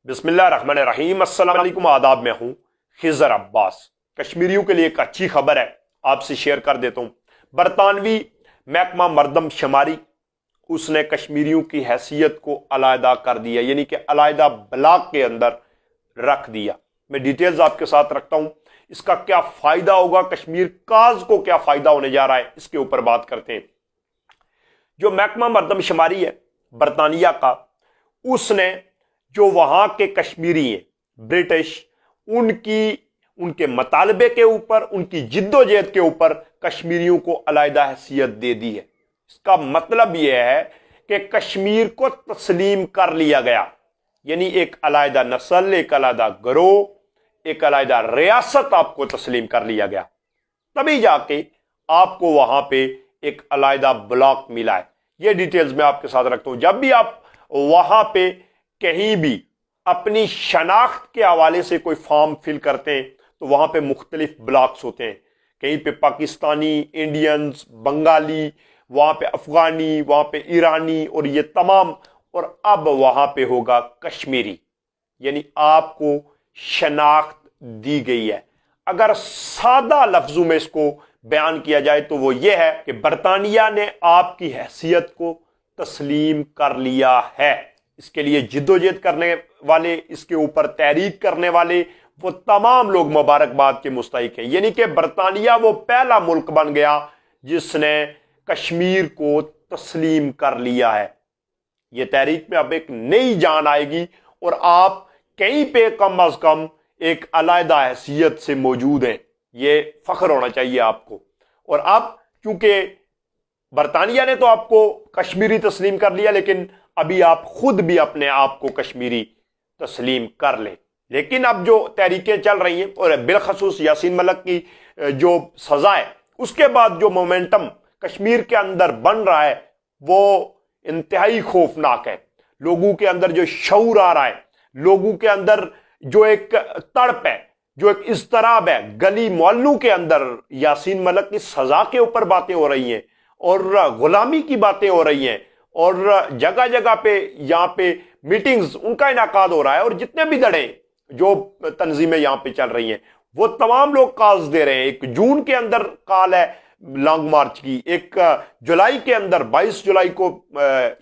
बिस्मिल्लाहिर्रहमानिर्रहीम। अस्सलाम वालेकुम, आदाब। में हूं खिजर अब्बास। कश्मीरियों के लिए एक अच्छी खबर है, आपसे शेयर कर देता हूं। बरतानवी महकमा मरदम शुमारी उसने कश्मीरियों की हैसियत को अलहदा कर दिया, यानी कि अलहदा ब्लॉक के अंदर रख दिया। मैं डिटेल्स आपके साथ रखता हूं। इसका क्या फायदा होगा, कश्मीर काज को क्या फायदा होने जा रहा है, इसके ऊपर बात करते हैं। जो महकमा मरदम शुमारी है बरतानिया का, उसने जो वहां के कश्मीरी हैं ब्रिटिश, उनके मतालबे के ऊपर, उनकी जिद्दोजहद के ऊपर कश्मीरियों को अलहदा हैसियत दे दी है। इसका मतलब यह है कि कश्मीर को तस्लीम कर लिया गया, यानी एक अलहदा नस्ल, एक अलहदा गरोह, एक अलहदा रियासत आपको तस्लीम कर लिया गया। तभी जाके आपको वहां पे एक अलहदा ब्लॉक मिला है। ये डिटेल्स मैं आपके साथ रखता हूं। जब भी आप वहां पे कहीं भी अपनी शनाख्त के हवाले से कोई फॉर्म फिल करते हैं तो वहां पे मुख्तलिफ ब्लॉक्स होते हैं। कहीं पे पाकिस्तानी, इंडियंस, बंगाली, वहां पे अफगानी, वहां पे ईरानी और ये तमाम, और अब वहां पे होगा कश्मीरी, यानी आपको शनाख्त दी गई है। अगर सादा लफ्जों में इसको बयान किया जाए तो वो ये है कि बरतानिया ने आपकी हैसियत को तस्लीम कर लिया है। इसके लिए जिद्दोजहद करने वाले, इसके ऊपर तहरीक करने वाले, वो तमाम लोग मुबारकबाद के मुस्तहिक हैं। यानी कि बरतानिया वो पहला मुल्क बन गया जिसने कश्मीर को तस्लीम कर लिया है। ये तहरीक में अब एक नई जान आएगी और आप कहीं पे कम अज कम एक अलहदा हैसियत से मौजूद हैं। ये फख्र होना चाहिए आपको। और अब चूंकि बरतानिया ने तो आपको कश्मीरी तस्लीम कर लिया, लेकिन अभी आप खुद भी अपने आप को कश्मीरी तस्लीम कर लें। लेकिन अब जो तहरीकें चल रही हैं, और बिलखसूस यासीन मलिक की जो सजा है, उसके बाद जो मोमेंटम कश्मीर के अंदर बन रहा है वो इंतहाई खौफनाक है। लोगों के अंदर जो शऊर आ रहा है, लोगों के अंदर जो एक तड़प है, जो एक इज़्तिराब है, गली मोहल्लों के अंदर यासीन मलिक की सजा के ऊपर बातें हो रही हैं और गुलामी की बातें हो रही हैं, और जगह जगह पे यहां पे मीटिंग्स उनका इनाकाद हो रहा है। और जितने भी धड़े जो तंजीमें यहां पे चल रही हैं वो तमाम लोग काज दे रहे हैं। 1 जून के अंदर कॉल है लॉन्ग मार्च की, 1 जुलाई के अंदर 22 जुलाई को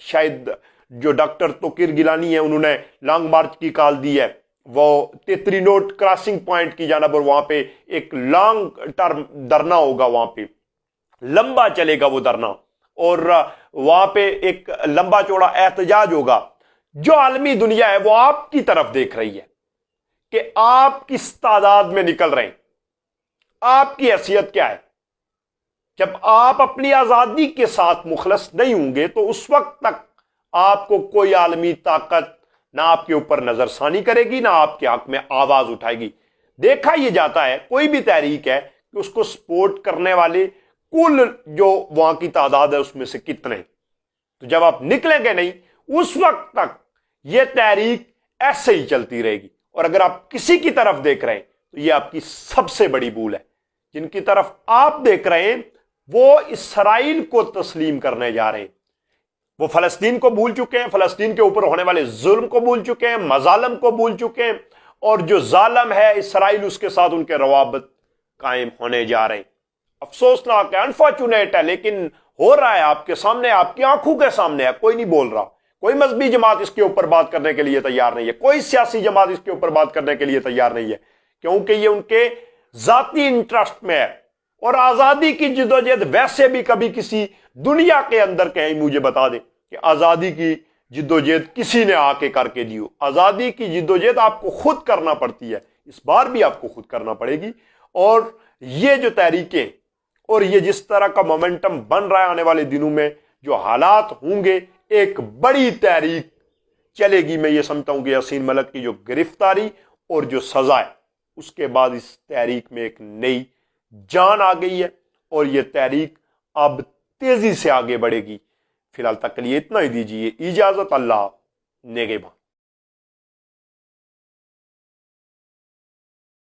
शायद जो डॉक्टर तोकीर गिलानी है उन्होंने लॉन्ग मार्च की कॉल दी है। वो तेतरी नोट क्रॉसिंग पॉइंट की जानब, और वहां पे एक लॉन्ग टर्म धरना होगा, वहां पे लंबा चलेगा वो धरना, और वहां पे एक लंबा चौड़ा एहतजाज होगा। जो आलमी दुनिया है वो आपकी तरफ देख रही है कि आप किस तादाद में निकल रहे हैं, आपकी हैसियत क्या है। जब आप अपनी आजादी के साथ मुखलस नहीं होंगे तो उस वक्त तक आपको कोई आलमी ताकत ना आपके ऊपर नजरसानी करेगी, ना आपके हक में आवाज उठाएगी। देखा यह जाता है कोई भी तहरीक है कि उसको सपोर्ट करने वाले कुल जो वहां की तादाद है उसमें से कितने। तो जब आप निकलेंगे नहीं उस वक्त तक यह तहरीक ऐसे ही चलती रहेगी। और अगर आप किसी की तरफ देख रहे हैं तो यह आपकी सबसे बड़ी भूल है। जिनकी तरफ आप देख रहे हैं वो इसराइल को तस्लीम करने जा रहे हैं। वो फलस्तीन को भूल चुके हैं, फलस्तीन के ऊपर होने वाले जुल्म को भूल चुके हैं, मजालम को भूल चुके हैं, और जो जालम है इसराइल उसके साथ उनके रवाबत कायम होने जा रहे हैं। अफसोसनाक है, अनफॉर्चुनेट है, लेकिन हो रहा है आपके सामने, आपकी आंखों के सामने है। कोई नहीं बोल रहा, कोई मजहबी जमात इसके ऊपर बात करने के लिए तैयार नहीं है, कोई सियासी जमात इसके ऊपर बात करने के लिए तैयार नहीं है, क्योंकि ये उनके जाती इंटरेस्ट में है। और आजादी की जिद्दोजहद वैसे भी कभी किसी दुनिया के अंदर कहीं मुझे बता दे कि आजादी की जिद्दोजहद किसी ने आके करके दी हो। आजादी की जिद्दोजहद आपको खुद करना पड़ती है, इस बार भी आपको खुद करना पड़ेगी। और ये जो तहरीकें और ये जिस तरह का मोमेंटम बन रहा है, आने वाले दिनों में जो हालात होंगे, एक बड़ी तहरीक चलेगी। मैं ये समझता हूं कि यासीन मलिक की जो गिरफ्तारी और जो सजा है उसके बाद इस तहरीक में एक नई जान आ गई है और यह तहरीक अब तेजी से आगे बढ़ेगी। फिलहाल तक के लिए इतना ही दीजिए इजाजत। अल्लाह नेगेबान।